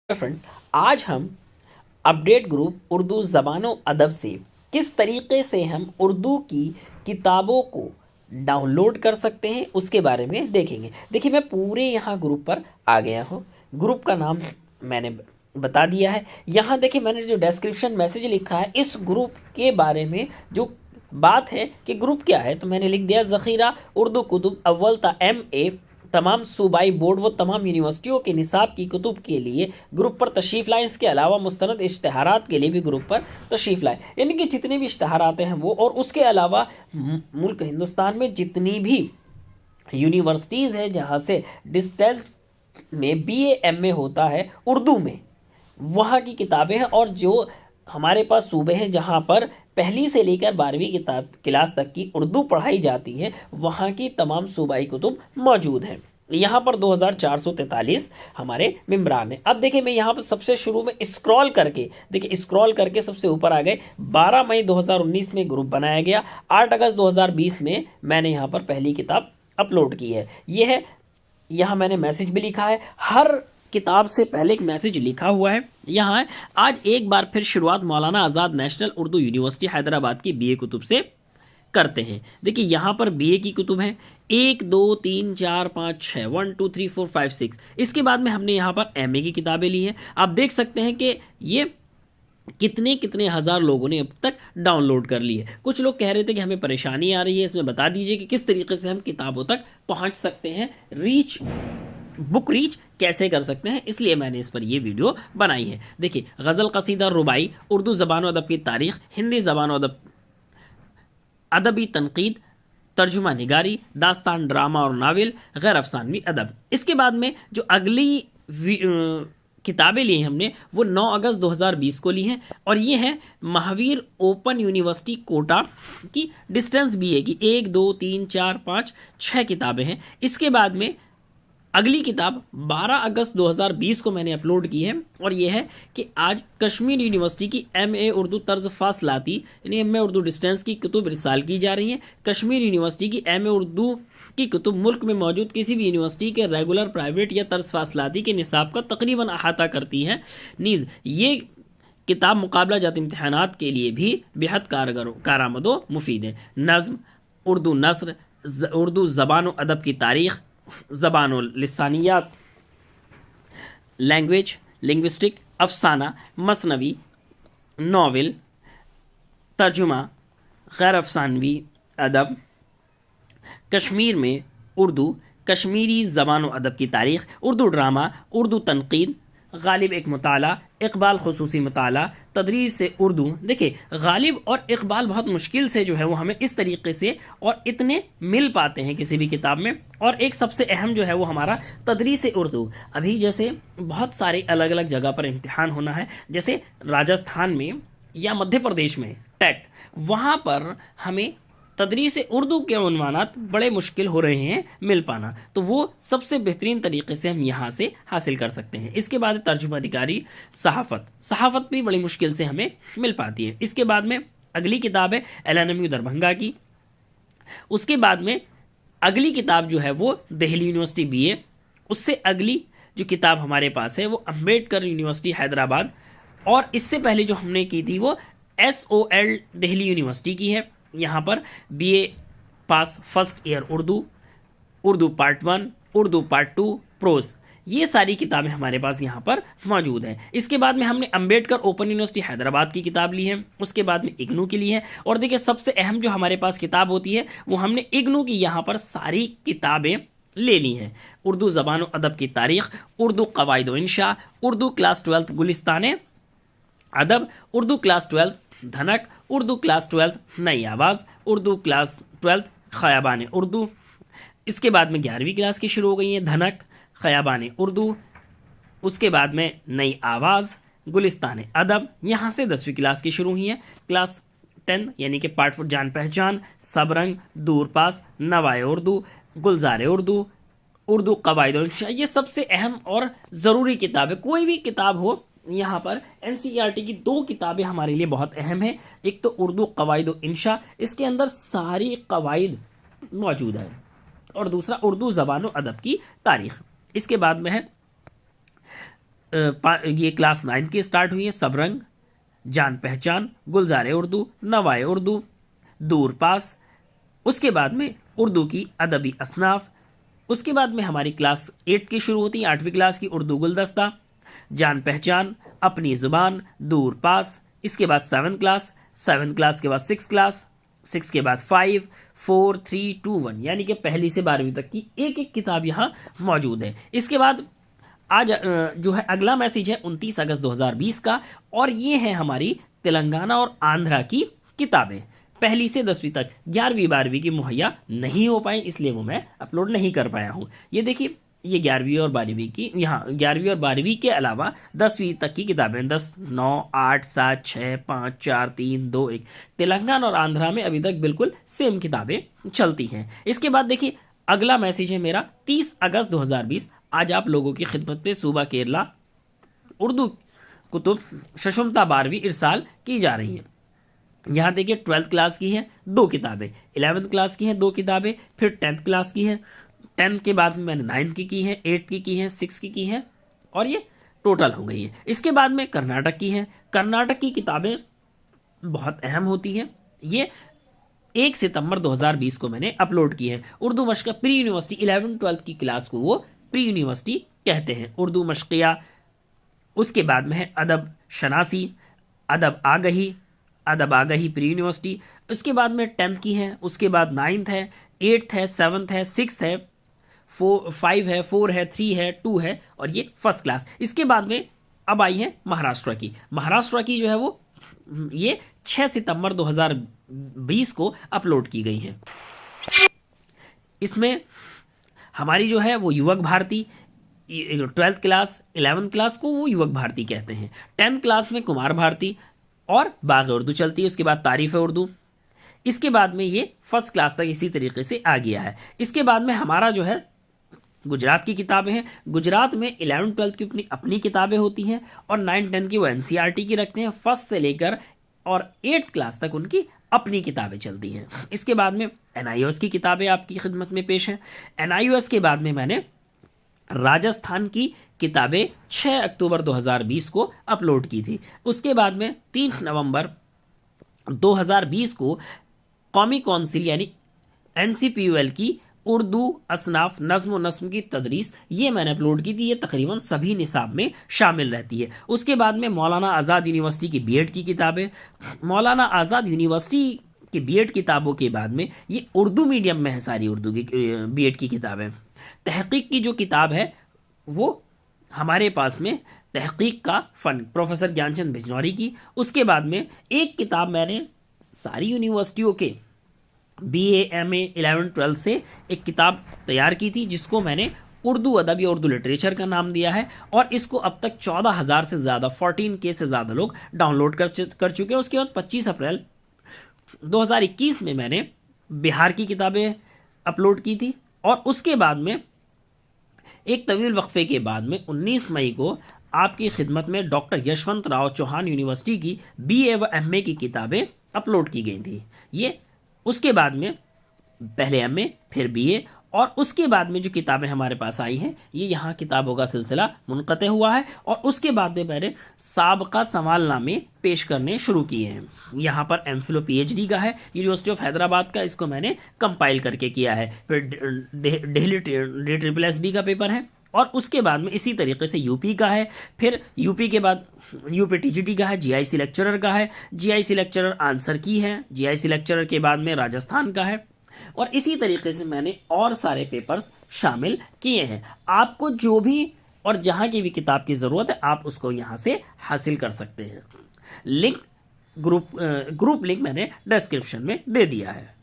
Friends, आज हम update group Urdu ज़बान व अदब से किस तरीके से हम उर्दू की किताबों को डाउनलोड कर सकते हैं उसके बारे में देखेंगे। देखिए, मैं पूरे यहाँ ग्रुप पर आ गया हूँ। ग्रुप का नाम मैंने बता दिया है। यहाँ देखिए, मैंने जो डिस्क्रिप्शन मैसेज लिखा है इस ग्रुप के बारे में, जो बात है कि ग्रुप क्या है, तो मैंने लिख दिया ज़ख़ीरा उर्दू कुतुब अव्वल ता MA तमाम सूबाई बोर्ड व तमाम यूनिवर्सिटियों के निसाब की कुतुब के लिए ग्रुप पर तशरीफ़ लाएँ। इसके अलावा मुस्तनद इश्तहारात के लिए भी ग्रुप पर तशरीफ़ लाएँ, यानी कि जितने भी इश्तहारात हैं वो, और उसके अलावा मुल्क हिंदुस्तान में जितनी भी यूनिवर्सिटीज़ हैं जहाँ से डिस्टेंस में BA MA होता है उर्दू में, वहाँ की किताबें हैं। और जो हमारे पास सूबे हैं जहाँ पर पहली से लेकर 12वीं किताब क्लास तक की उर्दू पढ़ाई जाती है, वहाँ की तमाम सूबाई कुतुब मौजूद हैं। यहाँ पर 2443 हमारे मेम्बरान हैं। अब देखिए, मैं यहाँ पर सबसे शुरू में स्क्रॉल करके, देखिए स्क्रॉल करके सबसे ऊपर आ गए। 12 मई 2019 में ग्रुप बनाया गया। 8 अगस्त 2020 में मैंने यहाँ पर पहली किताब अपलोड की है। ये है, यहाँ मैंने मैसेज भी लिखा है। हर किताब से पहले एक मैसेज लिखा हुआ है। यहाँ है, आज एक बार फिर शुरुआत मौलाना आज़ाद नेशनल उर्दू यूनिवर्सिटी हैदराबाद की BA कुतुब से करते हैं। देखिए, यहाँ पर BA की कुतुब है 1 2 3 4 5 6 1 2 3 4 5 6। इसके बाद में हमने यहाँ पर MA की किताबें ली हैं। आप देख सकते हैं कि ये कितने कितने हज़ार लोगों ने अब तक डाउनलोड कर ली है। कुछ लोग कह रहे थे कि हमें परेशानी आ रही है, इसमें बता दीजिए कि किस तरीके से हम किताबों तक पहुँच सकते हैं, बुक रीच कैसे कर सकते हैं। इसलिए मैंने इस पर ये वीडियो बनाई है। देखिए, गज़ल, कसीदा, रुबाई, उर्दू ज़बान व अदब की तारीख़, हिंदी ज़बान व अदब, अदबी तनकीद, तर्जुमा निगारी, दास्तान, ड्रामा और नावल, गैर अफसानवी अदब। इसके बाद में जो अगली किताबें ली हमने वो 9 अगस्त 2020 को ली हैं, और ये है महावीर ओपन यूनिवर्सिटी कोटा की डिस्टेंस BA की 1 2 3 4 5 6 किताबें हैं। इसके बाद में अगली किताब 12 अगस्त 2020 को मैंने अपलोड की है, और ये है कि आज कश्मीर यूनिवर्सिटी की MA उर्दू तर्ज फासलाती यानी MA उर्दू डिस्टेंस की कुतुब रिसाल की जा रही हैं। कश्मीर यूनिवर्सिटी की MA उर्दू की कुतुब मुल्क में मौजूद किसी भी यूनिवर्सिटी के रेगुलर, प्राइवेट या तर्ज फासलाती के निसाब का तकरीबन अहाता करती हैं। नीज़ ये किताब मुकाबला जाती इम्तहानात के लिए भी बेहद कारआमद व मुफीद है। नज़्म, उर्दू नस्र, उर्दू ज़बान व अदब की तारीख़, ज़बान व लिसानियात, लैंग्वेज, लिंग्विस्टिक, अफसाना, मसनवी, नावल, तर्जुमा, गैर अफसानवी अदब, कश्मीर में उर्दू, कश्मीरी ज़बान व अदब की तारीख़, उर्दू ड्रामा, उर्दू तनकीद, गालिब एक मुताला, इकबाल खुसूसी मुताला, तदरीस से उर्दू। देखिए, गालिब और इकबाल बहुत मुश्किल से जो है वो हमें इस तरीके से और इतने मिल पाते हैं किसी भी किताब में। और एक सबसे अहम जो है वो हमारा तदरीस से उर्दू। अभी जैसे बहुत सारे अलग अलग जगह पर इम्तिहान होना है, जैसे राजस्थान में या मध्य प्रदेश में टेट, वहाँ पर हमें तदरीस उर्दू के उन्वानात बड़े मुश्किल हो रहे हैं मिल पाना, तो वो सबसे बेहतरीन तरीके से हम यहाँ से हासिल कर सकते हैं। इसके बाद तर्जुमा निगारी, सहाफ़त भी बड़ी मुश्किल से हमें मिल पाती है। इसके बाद में अगली किताब है LNMU दरभंगा की। उसके बाद में अगली किताब जो है वो दिल्ली यूनिवर्सिटी BA। उससे अगली जो किताब हमारे पास है वो अम्बेडकर यूनिवर्सिटी हैदराबाद, और इससे पहले जो हमने की थी वो SOL दिल्ली यूनिवर्सिटी की है। यहाँ पर BA pass first year Urdu part 1, Urdu part 2, prose, ये सारी किताबें हमारे पास यहाँ पर मौजूद हैं। इसके बाद में हमने अम्बेडकर ओपन यूनिवर्सिटी हैदराबाद की किताब ली है। उसके बाद में इग्नू की ली है। और देखिए, सबसे अहम जो हमारे पास किताब होती है वो हमने इग्नू की यहाँ पर सारी किताबें ले ली हैं। उर्दू ज़बान व अदब की तारीख़, उर्दू क़वाइद व इंशा, उर्दू क्लास 12 गुलिस्तान अदब, उर्दू क्लास 12 धनक, उर्दू क्लास 12 नई आवाज़, उर्दू क्लास 12 ख़याबान उर्दू। इसके बाद में 11वीं क्लास की शुरू हो गई है, धनक, ख़याबान उर्दू। उसके बाद में नई आवाज़, गुलिस्तान अदब। यहाँ से 10वीं क्लास की शुरू हुई है, क्लास 10 यानी कि पार्ट 4 जान पहचान, सबरंग, दूर पास, नवाए उर्दू, गुलजार उर्दू, उर्दू क़वाइद व इंशा। ये सबसे अहम और ज़रूरी किताब है। कोई भी किताब हो, यहाँ पर NCERT की 2 किताबें हमारे लिए बहुत अहम है। एक तो उर्दू क़वाइद व इंशा, इसके अंदर सारी क़वाइद मौजूद है, और दूसरा उर्दू ज़बान व अदब की तारीख़। इसके बाद में है ये क्लास 9 की स्टार्ट हुई है। सबरंग, जान पहचान, गुलजार उर्दू, नवाए उर्दू, दूर पास। उसके बाद में उर्दू की अदबी असनाफ। उसके बाद में हमारी क्लास 8 की शुरू होती है, 8वीं क्लास की उर्दू गुलदस्ता, जान पहचान, अपनी ज़ुबान, दूर पास। इसके बाद 7 क्लास के बाद 6 क्लास, 6 के बाद 5, 4, 3, 2, 1, यानी कि पहली से 12वीं तक की एक एक किताब यहाँ मौजूद है। इसके बाद आज जो है अगला मैसेज है 29 अगस्त 2020 का, और ये है हमारी तेलंगाना और आंध्रा की किताबें। पहली से 10वीं तक, 11वीं 12वीं की मुहैया नहीं हो पाई, इसलिए वो मैं अपलोड नहीं कर पाया हूँ। ये देखिए, ये 11वीं और 12वीं की, यहाँ 11वीं और 12वीं के अलावा 10वीं तक की किताबें 10, 9, 8, 7, 6, 5, 4, 3, 2, 1। तेलंगाना और आंध्रा में अभी तक बिल्कुल सेम किताबें चलती हैं। इसके बाद देखिए अगला मैसेज है मेरा 30 अगस्त 2020। आज आप लोगों की खिदमत में सूबा केरला उर्दू कुतुब शशुमता 12वीं इरसाल की जा रही है। यहाँ देखिए 12th क्लास की है 2 किताबें, 11th क्लास की हैं 2 किताबें, फिर 10th क्लास की है। 10 के बाद में मैंने 9th की है, 8th की है, 6 की है, और ये टोटल हो गई है। इसके बाद में कर्नाटक की है। कर्नाटक की किताबें बहुत अहम होती हैं। ये 1 सितंबर 2020 को मैंने अपलोड की है। उर्दू मशक़ प्री यूनिवर्सिटी 11-12 की क्लास को वो प्री यूनिवर्सिटी कहते हैं, उर्दू मशक़िया। उसके बाद में है अदब शनासी, अदब आगही प्री यूनिवर्सिटी। उसके बाद में 10th की है, उसके बाद 9th है, 8th है, 7th है, 6th है, 5 है, 4 है, 3 है, 2 है, और ये फर्स्ट क्लास। इसके बाद में अब आई है महाराष्ट्र की। महाराष्ट्र की जो है वो ये 6 सितंबर 2020 को अपलोड की गई है। इसमें हमारी जो है वो युवक Bharti, 12th class 11th class को वो युवक भारती कहते हैं। 10th क्लास में कुमार भारती और बाग़ उर्दू चलती है। उसके बाद तारीफ़ है-उर्दू। इसके बाद में ये फर्स्ट क्लास तक इसी तरीके से आ गया है। इसके बाद में हमारा जो है गुजरात की किताबें हैं। गुजरात में 11-12 की अपनी किताबें होती हैं, और 9-10 की वो NCERT की रखते हैं। फर्स्ट से लेकर और 8th क्लास तक उनकी अपनी किताबें चलती हैं। इसके बाद में NIOS की किताबें आपकी खिदमत में पेश हैं। NIOS के बाद में मैंने राजस्थान की किताबें 6 अक्टूबर 2020 को अपलोड की थी। उसके बाद में 3 नवंबर 2020 को कौमी कौंसिल यानी NCPUL की उर्दू असनाफ नज़्म व नस्म की तदरीस, ये मैंने अपलोड की थी। ये तकरीबन सभी निसाब में शामिल रहती है। उसके बाद में मौलाना आज़ाद यूनिवर्सिटी की B.Ed की किताबें। मौलाना आज़ाद यूनिवर्सिटी की B.Ed किताबों के बाद में ये उर्दू मीडियम में है सारी उर्दू की B.Ed की किताबें। तहक़ीक़ की जो किताब है वो हमारे पास में तहक़ीक़ का फ़न प्रोफेसर ज्ञानचंद बिजनौरी की। उसके बाद में एक किताब मैंने सारी यूनिवर्सिटियों के BA MA 11-12 से एक किताब तैयार की थी, जिसको मैंने उर्दू अदब या उर्दू लिटरेचर का नाम दिया है, और इसको अब तक 14,000 से ज़्यादा 14K से ज़्यादा लोग डाउनलोड कर चुके हैं। उसके बाद 25 अप्रैल 2021 में मैंने बिहार की किताबें अपलोड की थी, और उसके बाद में एक तवील वक्फे के बाद में 19 मई को आपकी खिदमत में डॉक्टर यशवंत राव चौहान यूनिवर्सिटी की BA व MA की किताबें अपलोड की गई थी। ये उसके बाद में पहले MA फिर BA, और उसके बाद में जो किताबें हमारे पास आई हैं ये यहाँ किताबों का सिलसिला मुनक़ते हुआ है, और उसके बाद में मैंने साबका सवालनामे पेश करने शुरू किए हैं। यहाँ पर MPhil PhD का है, यूनिवर्सिटी ऑफ हैदराबाद का, इसको मैंने कंपाइल करके किया है। फिर दिल्ली DSSB का पेपर है, और उसके बाद में इसी तरीके से यूपी का है। फिर यूपी के बाद यूपी TGT का है, GIC लेक्चरर का है, GIC लेक्चरर आंसर की है, GIC लेक्चरर के बाद में राजस्थान का है, और इसी तरीके से मैंने और सारे पेपर्स शामिल किए हैं। आपको जो भी और जहाँ की भी किताब की ज़रूरत है आप उसको यहाँ से हासिल कर सकते हैं। लिंक ग्रुप लिंक मैंने डिस्क्रिप्शन में दे दिया है।